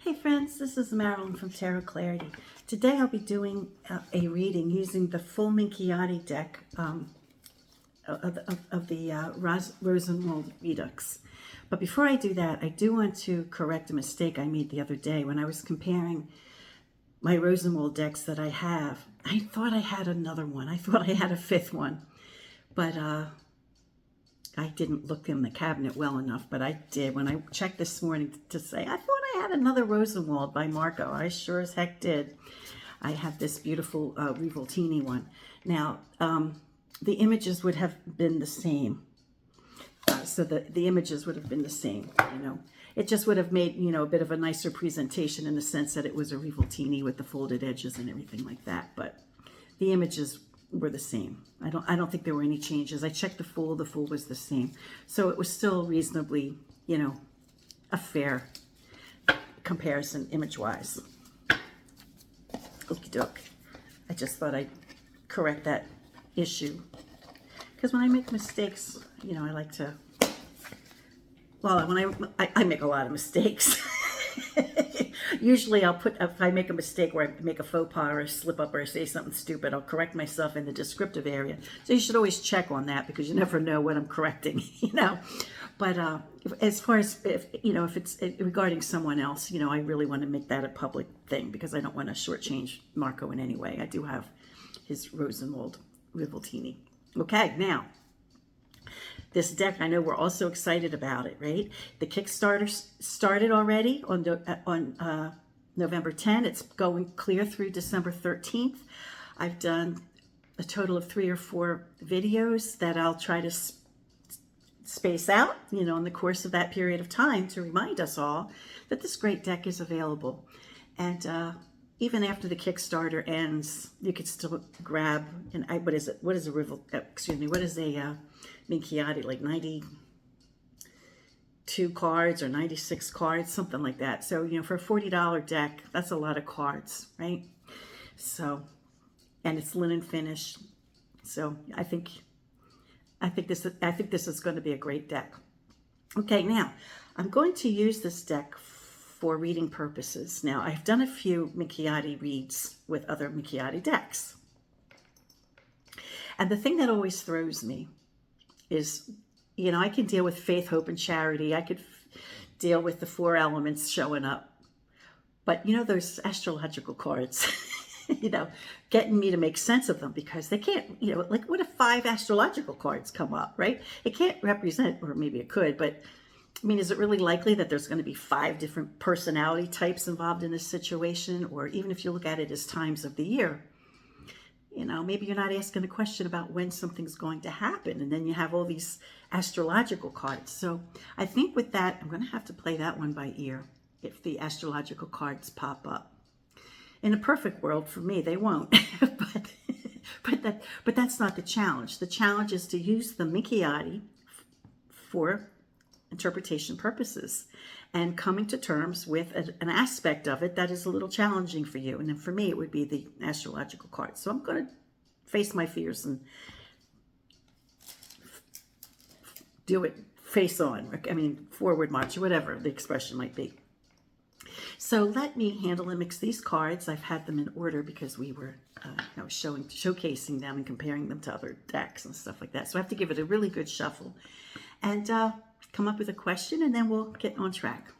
Hey friends, this is Marilyn from Tarot Clarity. Today I'll be doing a reading using the full Minchiate deck of the Rosenwald Redux. But before I do that, I do want to correct a mistake I made the other day when I was comparing my Rosenwald decks that I have. I thought I had another one. I thought I had a fifth one, but I didn't look in the cabinet well enough, but I did when I checked this morning to say, I thought I had another Rosenwald by Marco. I sure as heck did. I have this beautiful Rivoltini one. Now, the images would have been the same. So the images would have been the same, you know. It just would have made, you know, a bit of a nicer presentation in the sense that it was a Rivoltini with the folded edges and everything like that. But the images were the same. I don't think there were any changes. I checked the full was the same. So it was still reasonably, you know, a fair comparison image-wise. Okie doke. I just thought I'd correct that issue. Because when I make mistakes, you know, I like to, well, when I make a lot of mistakes. Usually I'll put, if I make a mistake where I make a faux pas or a slip up or say something stupid, I'll correct myself in the descriptive area. So you should always check on that because you never know what I'm correcting, you know. But as far as, if it's regarding someone else, you know, I really want to make that a public thing because I don't want to shortchange Marco in any way. I do have his Rosenwald Rivoltini. Okay, now, this deck, I know we're also excited about it, right? The Kickstarter started already on November 10. It's going clear through December 13th. I've done a total of 3 or 4 videos that I'll try to space out, you know, in the course of that period of time to remind us all that this great deck is available. And even after the Kickstarter ends, you could still grab, and what is it? What is a Minchiate, like 92 cards or 96 cards, something like that. So, you know, for a $40 deck, that's a lot of cards, right? So, and it's linen finish. So I think this is going to be a great deck. Okay, now I'm going to use this deck for reading purposes. Now, I've done a few Minchiate reads with other Minchiate decks. And the thing that always throws me is, you know, I can deal with faith, hope, and charity. I could deal with the 4 elements showing up. But, you know, those astrological cards, you know, getting me to make sense of them because they can't, you know, like what if 5 astrological cards come up, right? It can't represent, or maybe it could, but I mean, is it really likely that there's going to be 5 different personality types involved in this situation? Or even if you look at it as times of the year, you know, maybe you're not asking a question about when something's going to happen. And then you have all these astrological cards. So I think with that, I'm going to have to play that one by ear if the astrological cards pop up. In a perfect world, for me, they won't. but that's not the challenge. The challenge is to use the Minchiate for interpretation purposes and coming to terms with an aspect of it that is a little challenging for you. And then for me, it would be the astrological cards. So I'm going to face my fears and do it face on. I mean, forward march, whatever the expression might be. So let me handle and mix these cards. I've had them in order because we were showcasing them and comparing them to other decks and stuff like that. So I have to give it a really good shuffle and come up with a question, and then we'll get on track.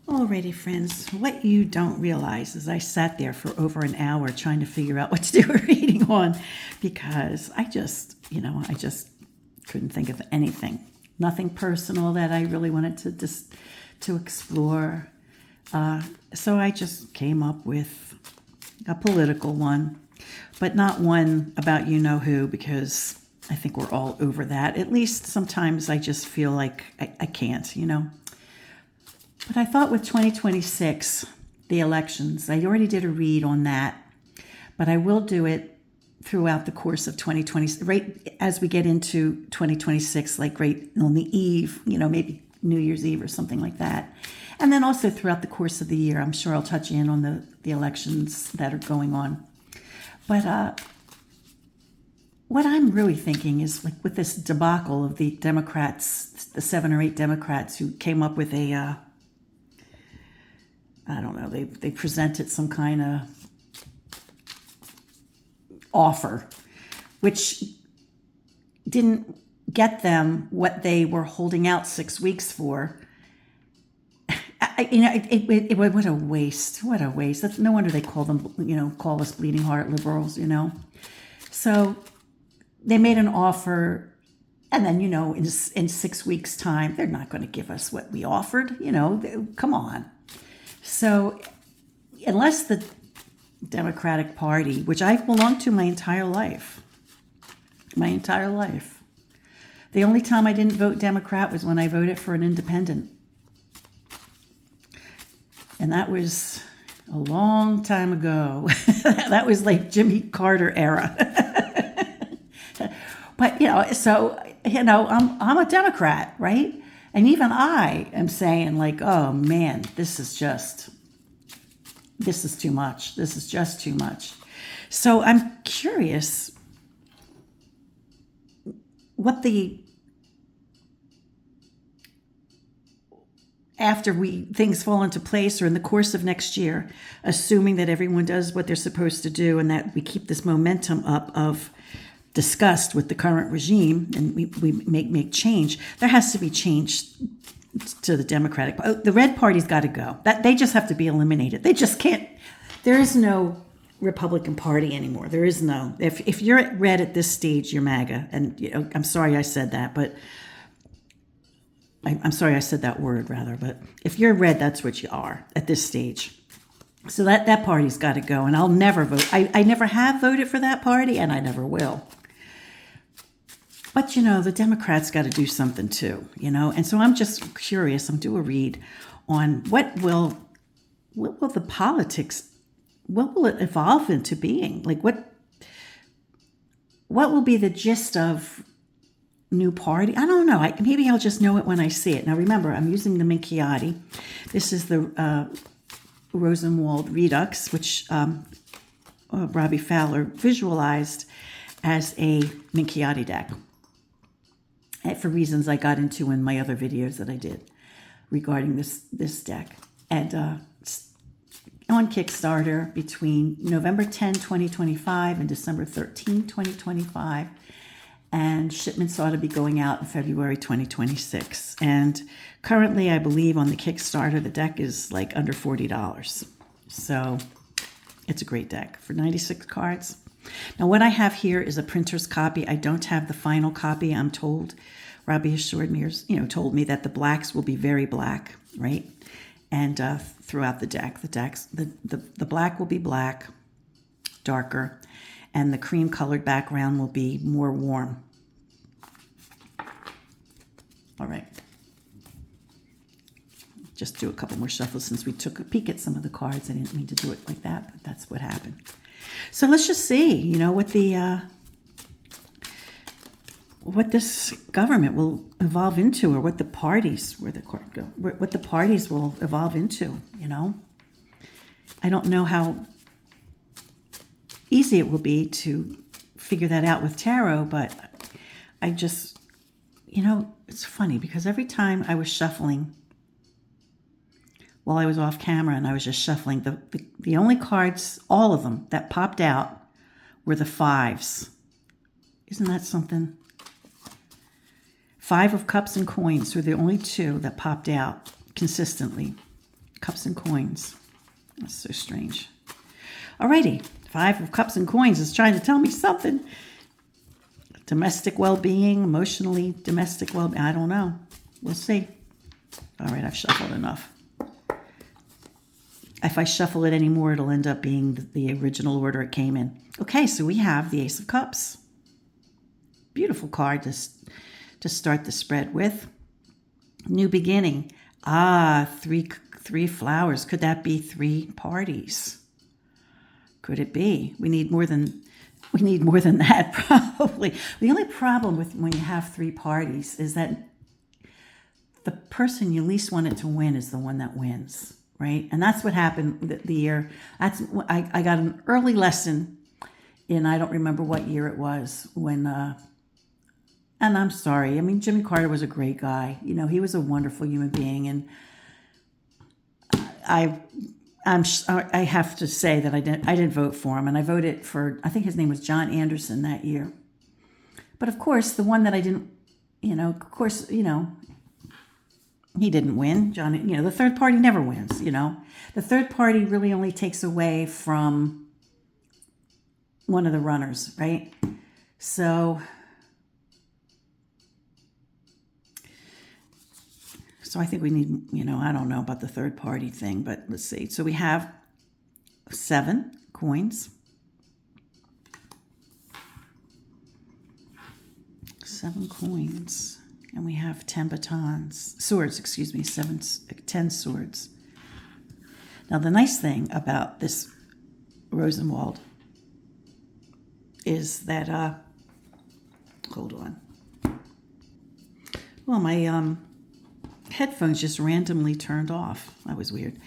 Alrighty, friends, what you don't realize is I sat there for over an hour trying to figure out what to do a reading on because I just couldn't think of anything. Nothing personal that I really wanted to explore. So I just came up with a political one, but not one about you-know-who because I think we're all over that. At least sometimes I just feel like I can't, you know. But I thought with 2026, the elections, I already did a read on that, but I will do it throughout the course of 2020, right as we get into 2026, like right on the eve, you know, maybe New Year's Eve or something like that. And then also throughout the course of the year, I'm sure I'll touch in on the elections that are going on. But what I'm really thinking is, like, with this debacle of the Democrats, the 7 or 8 Democrats who came up with a I don't know, they presented some kind of offer, which didn't get them what they were holding out 6 weeks for. What a waste. What a waste. That's no wonder they call them, call us bleeding heart liberals, So they made an offer, and then, in 6 weeks' time, they're not going to give us what we offered, come on. So unless the Democratic Party, which I've belonged to my entire life, the only time I didn't vote Democrat was when I voted for an independent. And that was a long time ago. That was like Jimmy Carter era. But, I'm a Democrat, right? And even I am saying like, oh man, this is too much. This is just too much. So I'm curious what after things fall into place, or in the course of next year, assuming that everyone does what they're supposed to do and that we keep this momentum up of disgust with the current regime and we make change, there has to be change to the Democratic. The red party's got to go. That they just have to be eliminated. They just can't. There is no Republican Party anymore. There is no. If you're red at this stage, you're MAGA. And I'm sorry I said that, but I'm sorry I said that word rather. But if you're red, that's what you are at this stage. So that party's got to go, and I'll never vote. I never have voted for that party, and I never will. But, the Democrats got to do something too, And so I'm just curious. I'm due a read on what will the politics, what will it evolve into being? Like what will be the gist of new party? I don't know. Maybe I'll just know it when I see it. Now, remember, I'm using the Minchiate. This is the Rosenwald Redux, which Robby Fowler visualized as a Minchiate deck. For reasons I got into in my other videos that I did regarding this deck. And on Kickstarter between November 10, 2025 and December 13, 2025. And shipments ought to be going out in February 2026. And currently, I believe on the Kickstarter, the deck is like under $40. So it's a great deck for 96 cards. Now, what I have here is a printer's copy. I don't have the final copy. I'm told, Robby assured me, told me that the blacks will be very black, right? And throughout the deck, the black will be black, darker, and the cream-colored background will be more warm. All right. Just do a couple more shuffles since we took a peek at some of the cards. I didn't mean to do it like that, but that's what happened. So let's just see, what this government will evolve into, or what the parties, what the parties will evolve into, I don't know how easy it will be to figure that out with tarot, but I just, it's funny because every time I was shuffling while I was off camera and I was just shuffling, the only cards, all of them, that popped out were the fives. Isn't that something? 5 of cups and coins were the only two that popped out consistently. Cups and coins. That's so strange. Alrighty. 5 of cups and coins is trying to tell me something. Domestic well-being, emotionally domestic well-being. I don't know. We'll see. All right, I've shuffled enough. If I shuffle it anymore, it'll end up being the original order it came in. Okay, so we have the Ace of Cups. Beautiful card to start the spread with. New beginning. Three flowers. Could that be 3 parties? Could it be? We need more than that, probably. The only problem with when you have 3 parties is that the person you least wanted to win is the one that wins, right? And that's what happened the year. I got an early lesson in, I don't remember what year it was, when, and I'm sorry, I mean, Jimmy Carter was a great guy. He was a wonderful human being, and I have to say that I didn't vote for him, and I voted for, I think his name was John Anderson that year. But of course, the one that I didn't, of course, he didn't win. John, the third party never wins, The third party really only takes away from one of the runners, right? So I think we need, I don't know about the third party thing, but let's see. So we have 7 coins. 7 coins. And we have 10 swords, 10 swords. Now, the nice thing about this Rosenwald is that, hold on. Well, my headphones just randomly turned off. That was weird.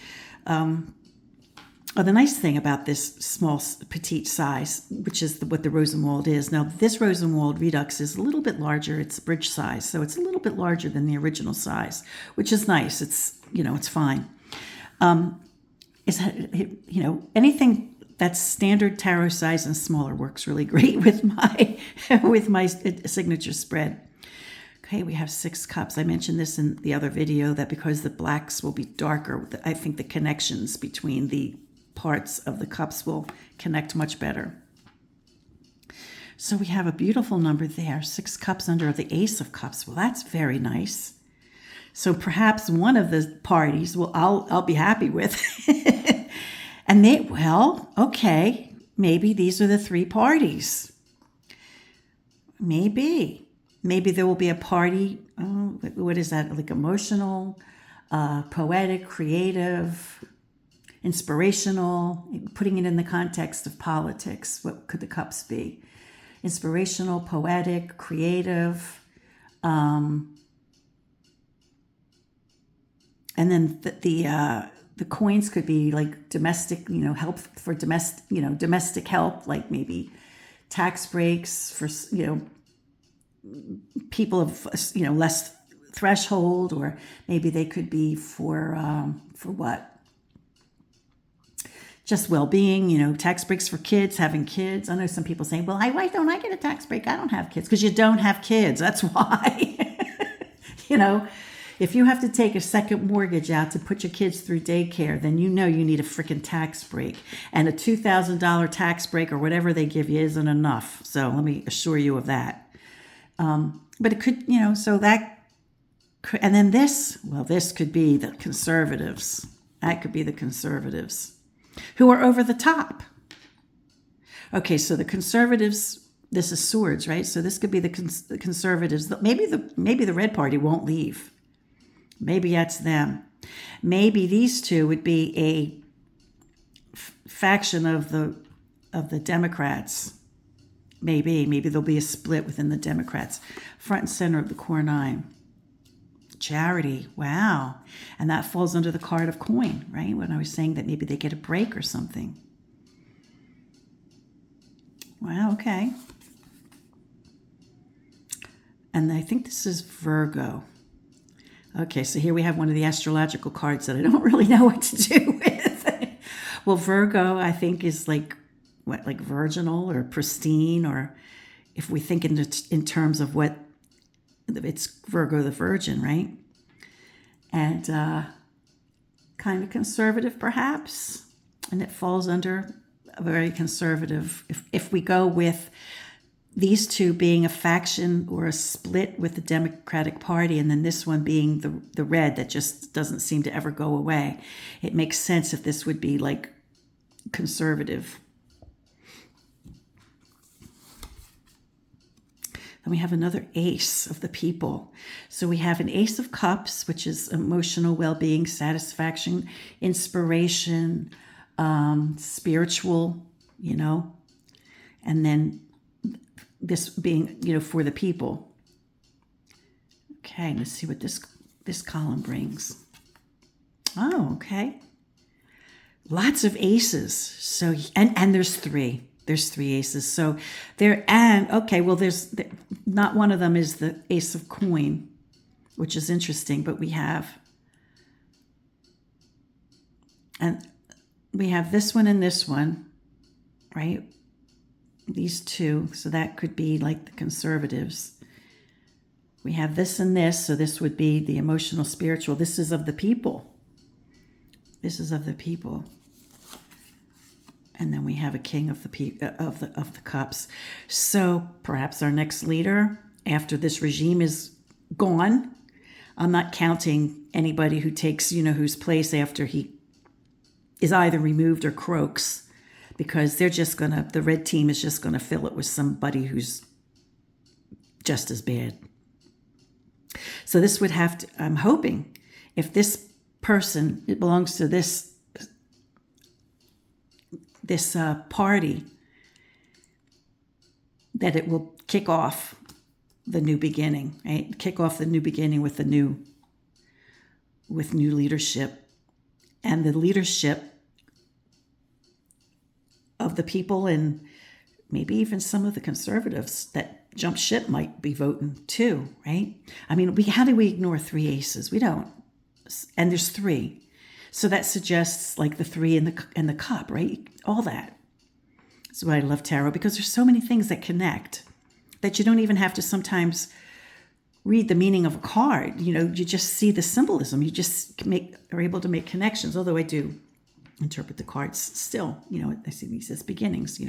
The nice thing about this small, petite size, which is what the Rosenwald is. Now, this Rosenwald Redux is a little bit larger. It's bridge size, so it's a little bit larger than the original size, which is nice. It's, it's fine. Anything that's standard tarot size and smaller works really great with my signature spread. Okay, we have 6 cups. I mentioned this in the other video, that because the blacks will be darker, I think the connections between the parts of the cups will connect much better. So we have a beautiful number there, 6 cups under the Ace of Cups. Well, that's very nice. So perhaps one of the parties I'll be happy with. And okay, maybe these are the 3 parties. Maybe there will be a party. Oh, what is that? Like emotional, poetic, creative, inspirational, putting it in the context of politics. What could the cups be? Inspirational, poetic, creative. And then the coins could be like domestic, help for domestic help, like maybe tax breaks for, people of, less threshold, or maybe they could be for what? Just well-being, tax breaks for kids, having kids. I know some people saying, well, why don't I get a tax break? I don't have kids. Because you don't have kids. That's why. If you have to take a second mortgage out to put your kids through daycare, then you need a freaking tax break. And a $2,000 tax break or whatever they give you isn't enough. So let me assure you of that. But it could, so that, and then this could be the conservatives. That could be the conservatives who are over the top. Okay, so the conservatives, this is swords, right? So this could be the conservatives. Maybe the red party won't leave. Maybe that's them. Maybe these two would be a faction of the Democrats. Maybe there'll be a split within the Democrats. Front and center of the core 9. Charity, wow. And that falls under the card of coin, right? When I was saying that maybe they get a break or something. Wow, okay. And I think this is Virgo. Okay, so here we have one of the astrological cards that I don't really know what to do with. Well, Virgo, I think, is like virginal or pristine, or if we think in terms of what, it's Virgo the Virgin, right? And kind of conservative, perhaps. And it falls under a very conservative, if we go with these two being a faction or a split with the Democratic Party, and then this one being the red that just doesn't seem to ever go away. It makes sense if this would be like conservative. Then we have another ace of the people. So we have an Ace of Cups, which is emotional well-being, satisfaction, inspiration, spiritual, and then this being, for the people. Okay, let's see what this column brings. Oh, okay. Lots of aces. So, and there's 3. There's 3 aces. So there's not one of them is the Ace of Coin, which is interesting, but we have, and we have this one and this one, right? These two, so that could be like the conservatives. We have this and this, so this would be the emotional, spiritual. This is of the people. This is of the people. And then we have a king of the cups. So perhaps our next leader, after this regime is gone, I'm not counting anybody who takes, whose place after he is either removed or croaks, because the red team is just gonna fill it with somebody who's just as bad. So this would have to, I'm hoping, if this person, it belongs to this party, that it will kick off the new beginning, right? Kick off the new beginning with new leadership, and the leadership of the people, and maybe even some of the conservatives that jump ship might be voting too, right? I mean, how do we ignore 3 aces? We don't, and there's 3. So that suggests like the 3 and the cup, right? All that. That's why I love tarot, because there's so many things that connect that you don't even have to sometimes read the meaning of a card. You just see the symbolism. You just are able to make connections. Although I do interpret the cards still. I see these as beginnings.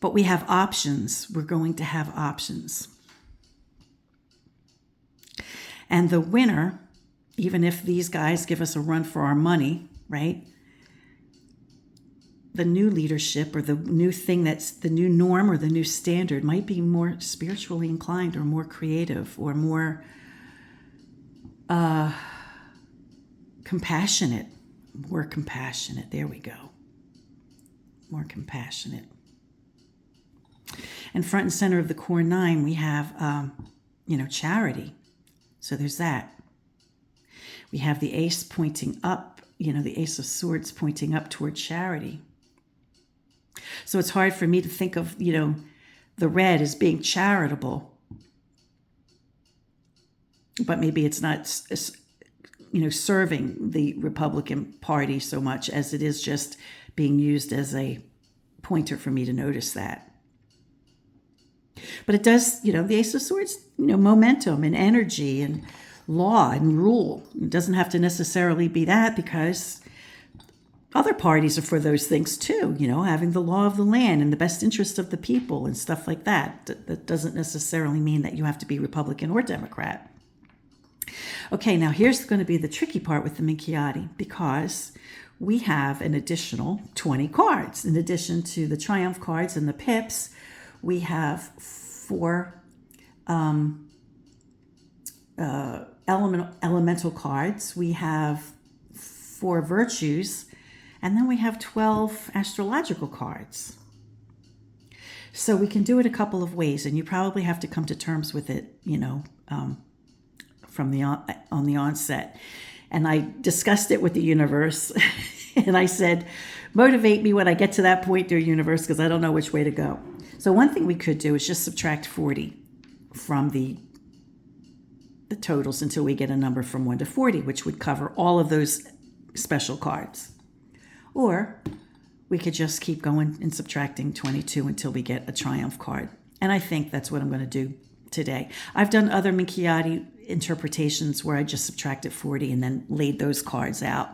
But we have options. We're going to have options. And the winner, even if these guys give us a run for our money, right? The new leadership, or the new thing that's the new norm or the new standard, might be more spiritually inclined, or more creative, or more compassionate. More compassionate. There we go. More compassionate. And front and center of the core 9, we have, charity. So there's that. We have the ace pointing up, the ace of swords pointing up toward charity. So it's hard for me to think of, the red as being charitable. But maybe it's not, serving the Republican Party so much as it is just being used as a pointer for me to notice that. But it does, the ace of swords, momentum and energy and law and rule. It doesn't have to necessarily be that, because other parties are for those things too, having the law of the land and the best interest of the people and stuff like that. That doesn't necessarily mean that you have to be Republican or Democrat. Okay, now here's going to be the tricky part with the Minchiate, because we have an additional 20 cards. In addition to the Triumph cards and the pips, we have 4 elemental cards. We have 4 virtues, and then we have 12 astrological cards. So we can do it a couple of ways, and you probably have to come to terms with it, from on the onset. And I discussed it with the universe, and I said, motivate me when I get to that point, dear universe, because I don't know which way to go. So one thing we could do is just subtract 40 from the totals until we get a number from 1 to 40, which would cover all of those special cards. Or we could just keep going and subtracting 22 until we get a Triumph card. And I think that's what I'm going to do today. I've done other Minchiate interpretations where I just subtracted 40 and then laid those cards out.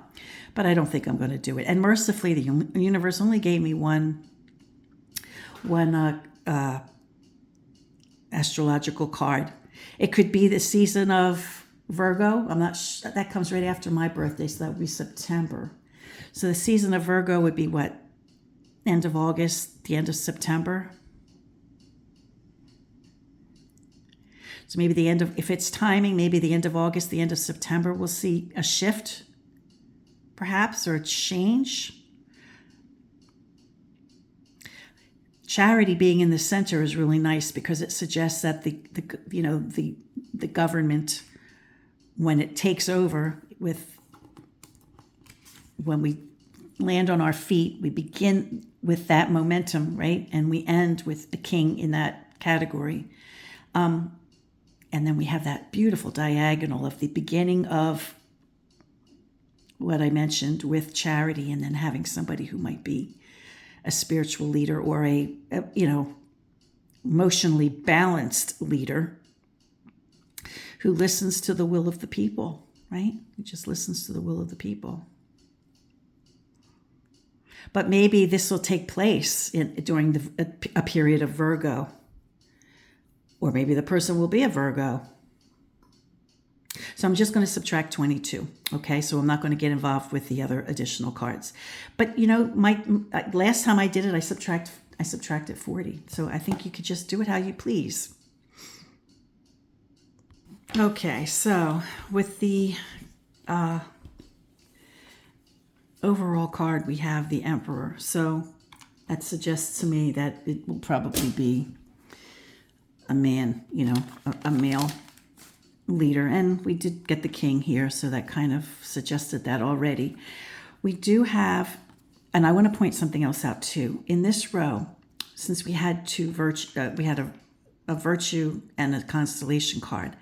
But I don't think I'm going to do it. And mercifully, the universe only gave me one astrological card. It could be the season of Virgo. I'm not sure. That comes right after my birthday, so that would be September. So the season of Virgo would be what? End of August, the end of September. So maybe if it's timing, maybe the end of August, the end of September, we'll see a shift, perhaps, or a change. Charity being in the center is really nice, because it suggests that the government, when it takes over, when we land on our feet, we begin with that momentum, right? And we end with the king in that category. And then we have that beautiful diagonal of the beginning of what I mentioned with charity, and then having somebody who might be a spiritual leader or a emotionally balanced leader who listens to the will of the people, right? Who just listens to the will of the people. But maybe this will take place during a period of Virgo. Or maybe the person will be a Virgo. So I'm just going to subtract 22. Okay, so I'm not going to get involved with the other additional cards. But my last time I did it, I subtracted 40. So I think you could just do it how you please. Okay, so with the overall card, we have the Emperor. So that suggests to me that it will probably be a man, a male leader. And we did get the King here, so that kind of suggested that already. We do have, and I want to point something else out too. In this row, since we had we had a virtue and a constellation card,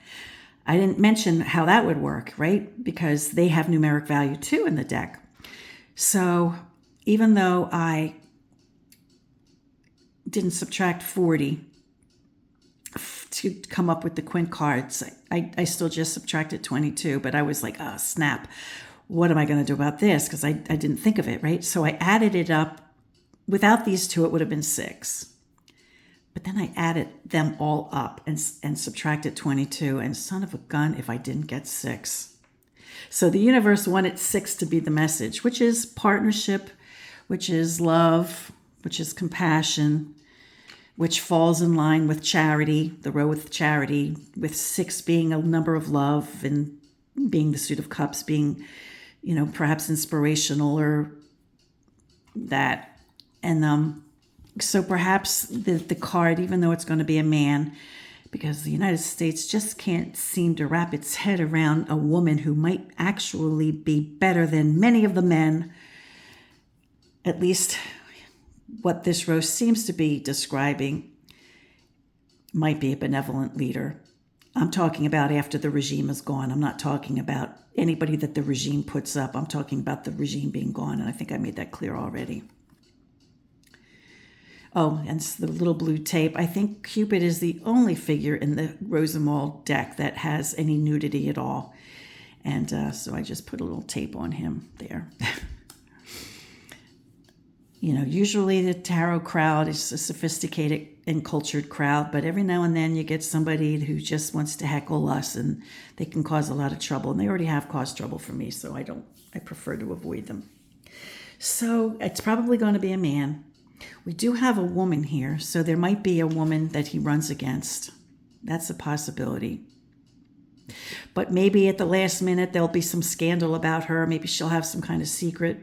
I didn't mention how that would work, right? Because they have numeric value too in the deck. So even though I didn't subtract 40 to come up with the quint cards, I still just subtracted 22, but I was like, oh, snap. What am I going to do about this? Because I didn't think of it, right? So I added it up. Without these two, it would have been 6. But then I added them all up and subtracted 22. And son of a gun, if I didn't get 6. So the universe wanted 6 to be the message, which is partnership, which is love, which is compassion, which falls in line with charity, the row with charity, with 6 being a number of love and being the suit of cups, being, perhaps inspirational or that. And so perhaps the card, even though it's going to be a man, because the United States just can't seem to wrap its head around a woman who might actually be better than many of the men, at least what this row seems to be describing, might be a benevolent leader. I'm talking about after the regime is gone. I'm not talking about anybody that the regime puts up. I'm talking about the regime being gone, and I think I made that clear already. Oh, and the little blue tape. I think Cupid is the only figure in the Rosenwald deck that has any nudity at all. And so I just put a little tape on him there. Usually the tarot crowd is a sophisticated and cultured crowd, but every now and then you get somebody who just wants to heckle us, and they can cause a lot of trouble. And they already have caused trouble for me, so I prefer to avoid them. So it's probably going to be a man. We do have a woman here, so there might be a woman that he runs against. That's a possibility. But maybe at the last minute there'll be some scandal about her. Maybe she'll have some kind of secret.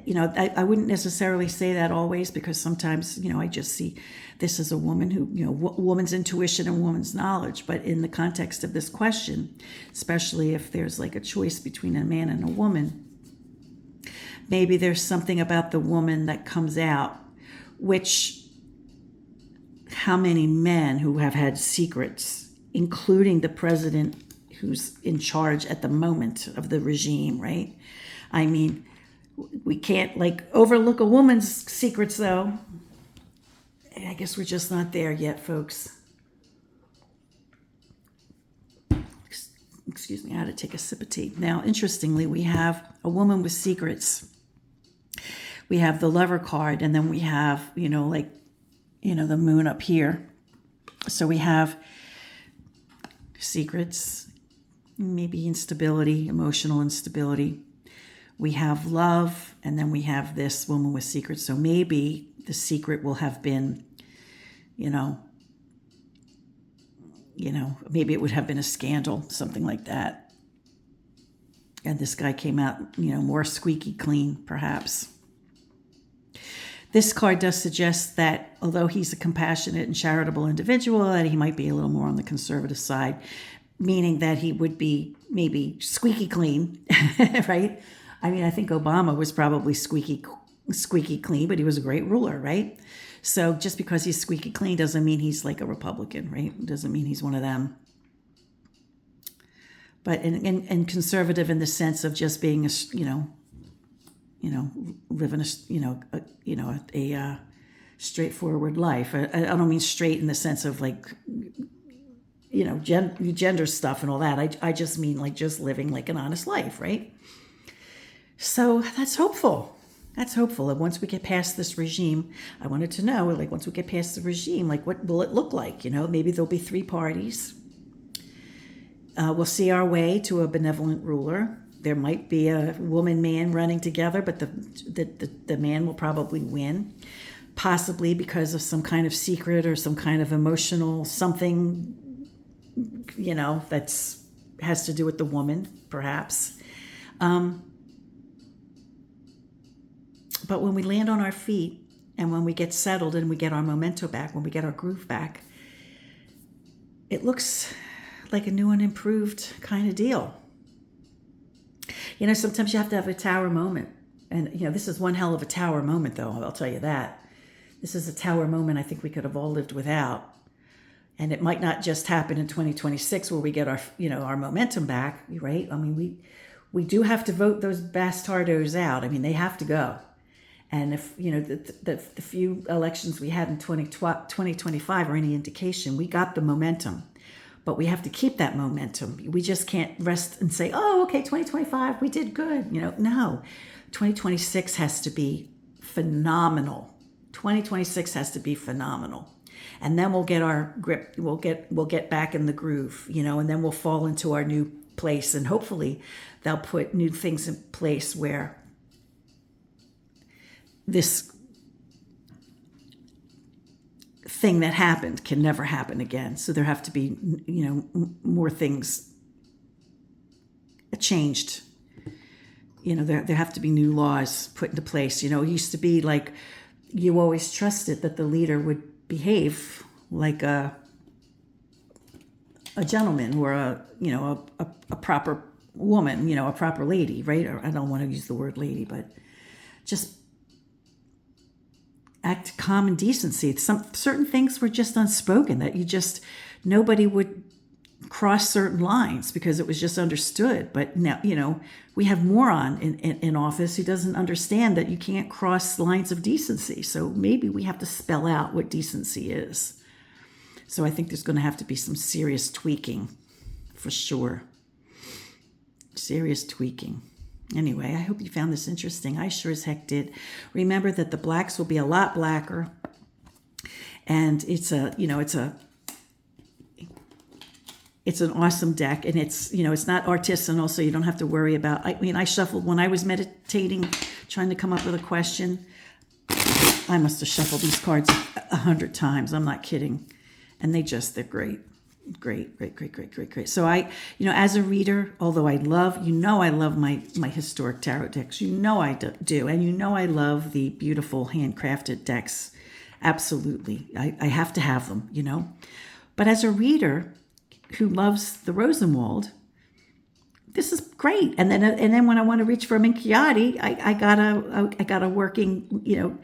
I wouldn't necessarily say that always, because sometimes, I just see this as a woman who, woman's intuition and woman's knowledge. But in the context of this question, especially if there's like a choice between a man and a woman, maybe there's something about the woman that comes out, which how many men who have had secrets, including the president who's in charge at the moment of the regime, right? I mean, we can't overlook a woman's secrets, though. I guess we're just not there yet, folks. Excuse me, I had to take a sip of tea. Now, interestingly, we have a woman with secrets. We have the Lover card, and then we have, the moon up here. So we have secrets, maybe instability, emotional instability. We have love, and then we have this woman with secrets. So maybe the secret will have been, maybe it would have been a scandal, something like that. And this guy came out, more squeaky clean, perhaps. This card does suggest that although he's a compassionate and charitable individual, that he might be a little more on the conservative side, meaning that he would be maybe squeaky clean, right? I mean, I think Obama was probably squeaky clean, but he was a great ruler, right? So just because he's squeaky clean doesn't mean he's like a Republican, right? Doesn't mean he's one of them. but and conservative in the sense of just being living a straightforward life. I don't mean straight in the sense of like, gender stuff and all that. I just mean like just living like an honest life, right? So that's hopeful. That's hopeful. And once we get past this regime, I wanted to know, like, once we get past the regime, like, what will it look like? Maybe there'll be 3 parties. We'll see our way to a benevolent ruler. There might be a woman-man running together, but the man will probably win, possibly because of some kind of secret or some kind of emotional something, that's has to do with the woman, perhaps. But when we land on our feet and when we get settled and we get our memento back, when we get our groove back, it looks like a new and improved kind of deal. Sometimes you have to have a tower moment. And, this is one hell of a tower moment, though, I'll tell you that. This is a tower moment I think we could have all lived without. And it might not just happen in 2026 where we get our momentum back, right? I mean, we do have to vote those bastardos out. I mean, they have to go. And if, the few elections we had in 2025 are any indication, we got the momentum. But we have to keep that momentum. We just can't rest and say, oh, okay, 2025, we did good. No. 2026 has to be phenomenal. 2026 has to be phenomenal. And then we'll get our grip, we'll get back in the groove, and then we'll fall into our new place. And hopefully they'll put new things in place where this thing that happened can never happen again. So there have to be, more things changed. There have to be new laws put into place. It used to be like you always trusted that the leader would behave like a gentleman or a proper woman, a proper lady, right? Or I don't want to use the word lady, but just act common decency. Certain things were just unspoken, that nobody would cross certain lines because it was just understood. But now, we have moron in office who doesn't understand that you can't cross lines of decency. So maybe we have to spell out what decency is. So I think there's going to have to be some serious tweaking, for sure. Serious tweaking. Anyway, I hope you found this interesting. I sure as heck did. Remember that the blacks will be a lot blacker. And it's an awesome deck. And it's not artisanal, so you don't have to worry about, I shuffled when I was meditating, trying to come up with a question. I must have shuffled these cards 100 times. I'm not kidding. And they're great. Great. So as a reader, although I love my historic tarot decks, I do. And I love the beautiful handcrafted decks. Absolutely. I have to have them, But as a reader who loves the Rosenwald, this is great. And then when I want to reach for a Minchiate, I got a working,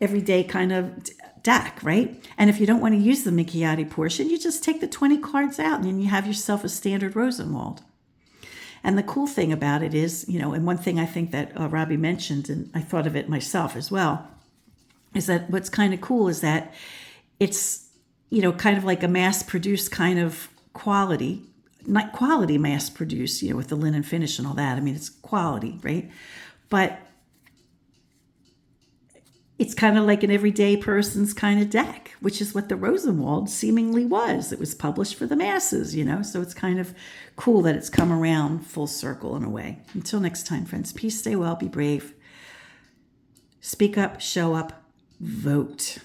everyday kind of deck, right? And if you don't want to use the Minchiate portion, you just take the 20 cards out and then you have yourself a standard Rosenwald. And the cool thing about it is, and one thing I think that Robby mentioned, and I thought of it myself as well, is that what's kind of cool is that it's, kind of like a mass-produced kind of quality, not quality mass-produced, with the linen finish and all that. I mean, it's quality, right? But it's kind of like an everyday person's kind of deck, which is what the Rosenwald seemingly was. It was published for the masses, so it's kind of cool that it's come around full circle in a way. Until next time, friends, peace, stay well, be brave, speak up, show up, vote.